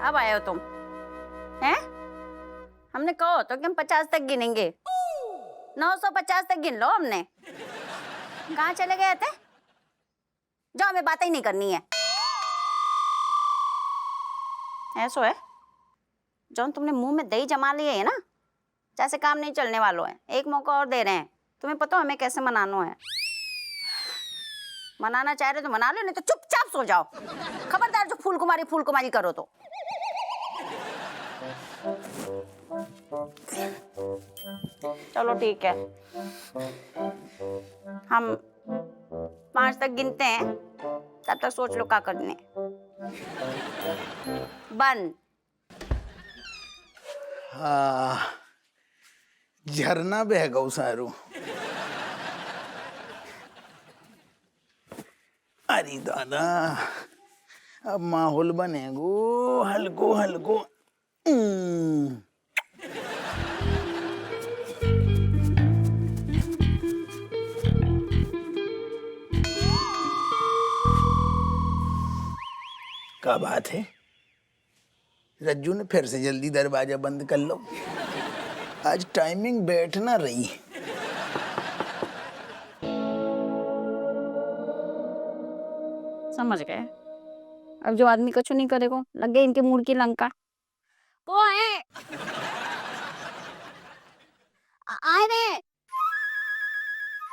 अब आए हो तुम, हैं? हमने कहो तो कि हम 50 तक गिनेंगे। 950 तक गिन लो हमने। कहाँ चले गए थे? जाओ, हमें बातें ही नहीं करनी है। ऐसो है जौन तुमने मुंह में दही जमा लिए है ना, जैसे काम नहीं चलने वालों है। एक मौका और दे रहे हैं, तुम्हें पता हमें कैसे मनाना है। मनाना चाह रहे तो मना लो, नहीं तो चुपचाप सो जाओ। खबरदार जो फूल कुमारी करो तो। चलो ठीक है, हम 5 तक गिनते हैं, तब तक सोच लो क्या करने। बंद। हाँ, झरना बह गौ सारू। अरे दादा, अब माहौल बनेगो हल्को हल्को। क्या बात है, रज्जू ने फिर से जल्दी दरवाजा बंद कर लो। आज टाइमिंग बैठ ना रही। समझ गए। अब जो आदमी कछु नहीं करेगा, लग गए इनके मूड की लंका। वो है आए रे,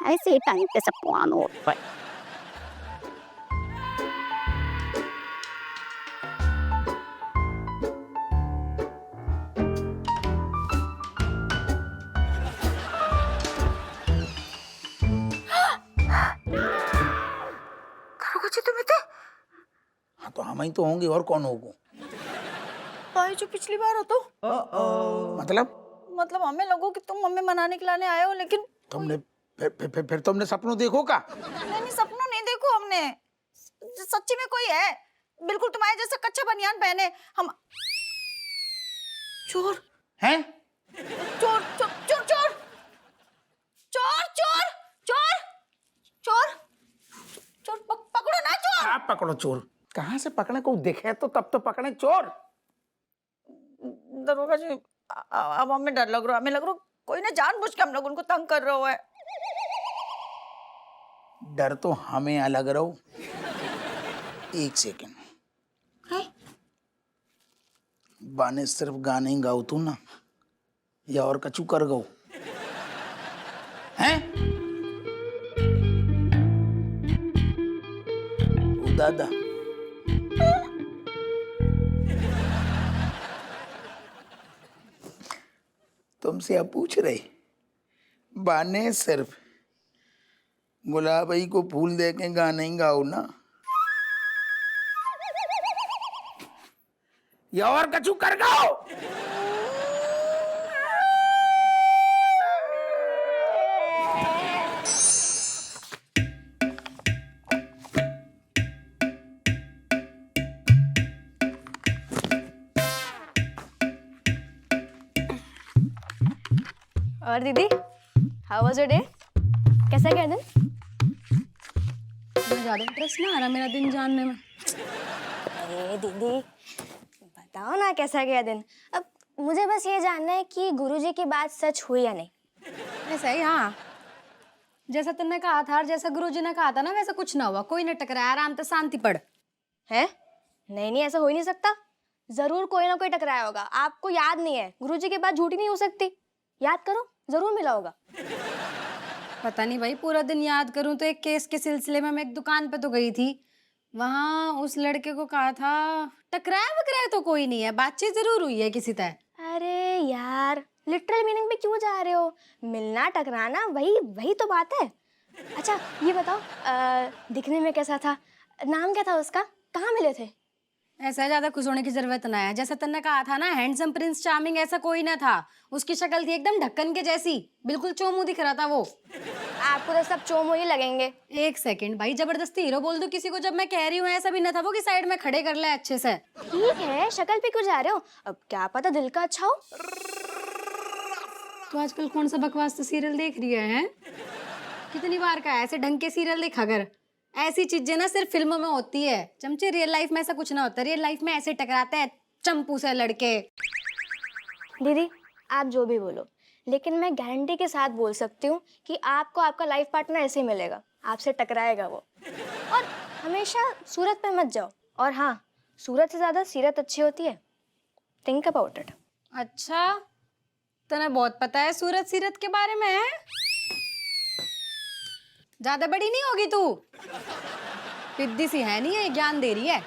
ऐसे ही टाइम पे सब पुआन हो पर। हाँ तो हम ही तो होंगे, और कौन होगा? भाई जो पिछली बार हो तो मतलब हमें लगो कि तुम हमें मनाने के लाने आए हो, लेकिन तुमने फिर तुमने सपनों देखो का? नहीं, सपनों नहीं देखो हमने। सच्ची में कोई है, बिल्कुल तुम्हारे जैसा कच्चा बनियान पहने। हम चोर हैं? चोर चोर चोर चोर चोर चोर चोर चोर चोर पकड़ो ना चोर। आप पकड़ो चोर। कहाँ से पकड़े? को दिखे तो तब तो पकड़े चोर। दरोगा जी, अब हमें डर लग रहा है। हमें लग रहा है कोई ना जानबूझ के हम लोग उनको तंग कर रहा है। डर तो हमें अलग रहो। एक सेकंड। बाने सिर्फ गाने ही गाओ तू ना, या और कछु कर गो हैं? ओ दादा, तुमसे अब पूछ रहे, बाने सिर्फ गुलाबई को फूल दे के गाने ही गाओ ना, या और कछु कर गाओ। और दीदी, हाउ वाज योर डे? कैसा गया दिन? मुझे ज़्यादा इंटरेस्ट ना आ रहा मेरा दिन जानने में। अरे दीदी, बताओ ना कैसा गया दिन। अब मुझे बस ये जानना है कि गुरुजी की बात सच हुई या नहीं। ऐसा ही, हाँ, जैसा तुमने कहा था और जैसा गुरुजी ने कहा था ना, वैसा कुछ ना हुआ। कोई न टकराया, आराम से शांति पड़ है। नहीं, ऐसा हो ही नहीं सकता। जरूर कोई ना कोई टकराया होगा। आपको याद नहीं है? गुरुजी की बात झूठी नहीं हो सकती। याद करो, जरूर मिला होगा। पता नहीं भाई, पूरा दिन याद करूं तो एक केस के सिलसिले में मैं एक दुकान पे तो गई थी। वहां उस लड़के को कहा था, टकराया वकराया तो कोई नहीं है, बातचीत जरूर हुई है किसी तरह। अरे यार, लिटरल मीनिंग पे क्यों जा रहे हो? मिलना टकराना वही तो बात है। अच्छा ये बताओ, दिखने में कैसा था? नाम क्या था उसका? कहाँ मिले थे? ऐसा ज्यादा खुश होने की जरूरत ना है। जैसा तुमने कहा था ना, हैंडसम प्रिंस चार्मिंग, ऐसा कोई ना था। उसकी शक्ल थी एकदम ढक्कन के जैसी, बिल्कुल चोमू दिख रहा था वो। आपको तो सब चोमो ही लगेंगे। एक सेकंड भाई, जबरदस्ती हीरो बोल दो किसी को जब मैं कह रही हूँ। ऐसा भी ना था वो कि साइड में खड़े कर ले अच्छे से। ठीक है, शक्ल पे क्यों जा रहे हो? अब क्या पता दिल का अच्छा हो। तो आजकल कौन सा बकवास सीरियल देख रही है? कितनी बार का ऐसे ढंग के सीरियल देखा कर। ऐसी चीजें ना सिर्फ फिल्मों में होती है चमचे, रियल लाइफ में ऐसा कुछ ना होता। रियल लाइफ में ऐसे टकराते हैं चंपू से लड़के। दीदी आप जो भी बोलो, लेकिन मैं गारंटी के साथ बोल सकती हूँ कि आपको आपका लाइफ पार्टनर ऐसे ही मिलेगा, आपसे टकराएगा वो। और हमेशा सूरत पे मत जाओ, और हाँ, सूरत से ज़्यादा सीरत अच्छी होती है, थिंक अबाउट इट। अच्छा, तने बहुत पता है सूरत सीरत के बारे में है? ज्यादा बड़ी नहीं होगी तू, पिद्दी सी है नहीं, ये ज्ञान दे रही है।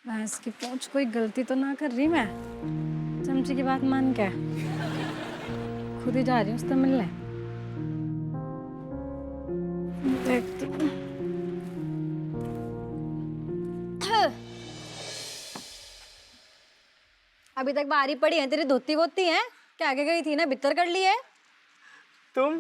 भैंस की पूंछ, कोई गलती तो ना कर रही मैं? चमची की बात मान के खुद ही जा रही हूँ उससे मिलने। देखती हूँ। अभी तक बाहर ही पड़ी है तेरी धोती वोती है क्या? आगे गई थी ना, बितर कर ली है तुम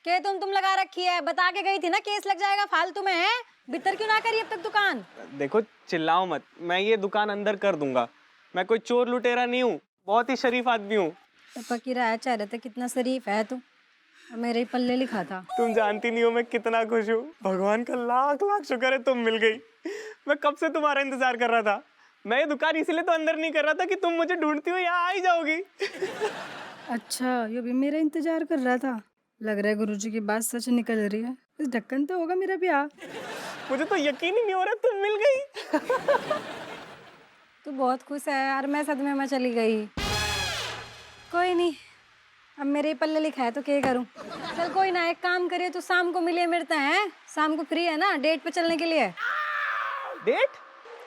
के? तुम लगा रखी है, बता के गई थी ना केस लग जाएगा फालतू में, है? बितर क्यों ना करी अब तक दुकान? देखो, चिल्लाओ मत, मैं ये दुकान अंदर कर दूंगा। मैं कोई चोर लुटेरा नहीं हूँ, बहुत ही शरीफ आदमी हूँ। टपक ही रहा है चेहरे पे, कितना शरीफ है तू। और मेरे ही पल्ले लिखा था। तुम जानती नहीं हो मैं कितना खुश हूँ। भगवान का लाख लाख शुक्र है तुम मिल गई। मैं कब से तुम्हारा इंतजार कर रहा था। मैं ये दुकान इसलिए तो अंदर नहीं कर रहा था कि तुम मुझे ढूंढती हो यहाँ आ ही जाओगी। अच्छा, ये भी मेरा इंतजार कर रहा था। लग रहा है गुरुजी की बात सच निकल रही है। इस ढक्कन तो होगा मेरा ब्याह। मुझे तो यकीन ही नहीं हो रहा तुम मिल गई। तू बहुत खुश है यार, मैं सदमे में चली गई। कोई नहीं, अब मेरे ही पल्ले लिखा है तो क्या करूं। चल कोई ना, एक काम करिए, तू शाम को मिले मिलते हैं। शाम को फ्री है ना डेट पे चलने के लिए? डेट?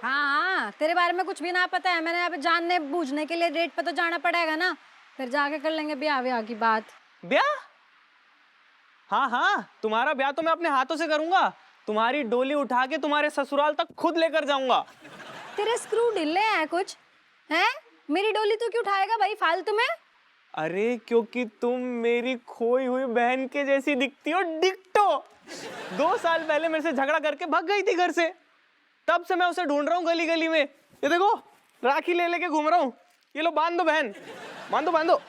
हाँ, तेरे बारे में कुछ भी ना पता है। मैंने अब जानने बूझने के लिए डेट पे तो जाना पड़ेगा ना, फिर जाके कर लेंगे ब्याह व्याह की बात। ब्याह? हाँ हाँ, तुम्हारा ब्याह तो मैं अपने हाथों से करूंगा। तुम्हारी डोली उठा के तुम्हारे ससुराल तक खुद लेकर जाऊंगा। तेरे स्क्रू ढीले हैं कुछ, हैं? मेरी डोली तू क्यों उठाएगा भाई फालतू में? अरे क्योंकि तुम मेरी खोई हुई बहन के जैसी दिखती हो, डिक्टो। 2 साल पहले मेरे से झगड़ा करके भाग गई थी घर से, तब से मैं उसे ढूंढ रहा हूँ गली गली में। ये देखो, राखी ले लेके घूम रहा हूँ। ये लो, बांध दो बहन, बांधो बांधो।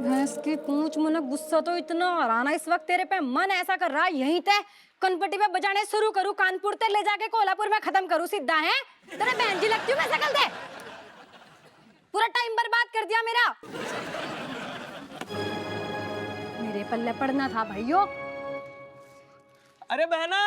भैंस की पूंछ, मुझे गुस्सा तो इतना आ रहा ना इस वक्त तेरे पे, मन ऐसा कर रहा है यहीं ते कनपट्टी पे बजाने शुरू करूँ, कानपुर ते ले जाके कोल्हापुर में खत्म करूँ सीधा। है तेरे बहन जी लगती हूँ मैं, शकल दे। पूरा टाइम बर्बाद कर दिया मेरा। मेरे पल्ले पड़ना था भाइयों। अरे बहना,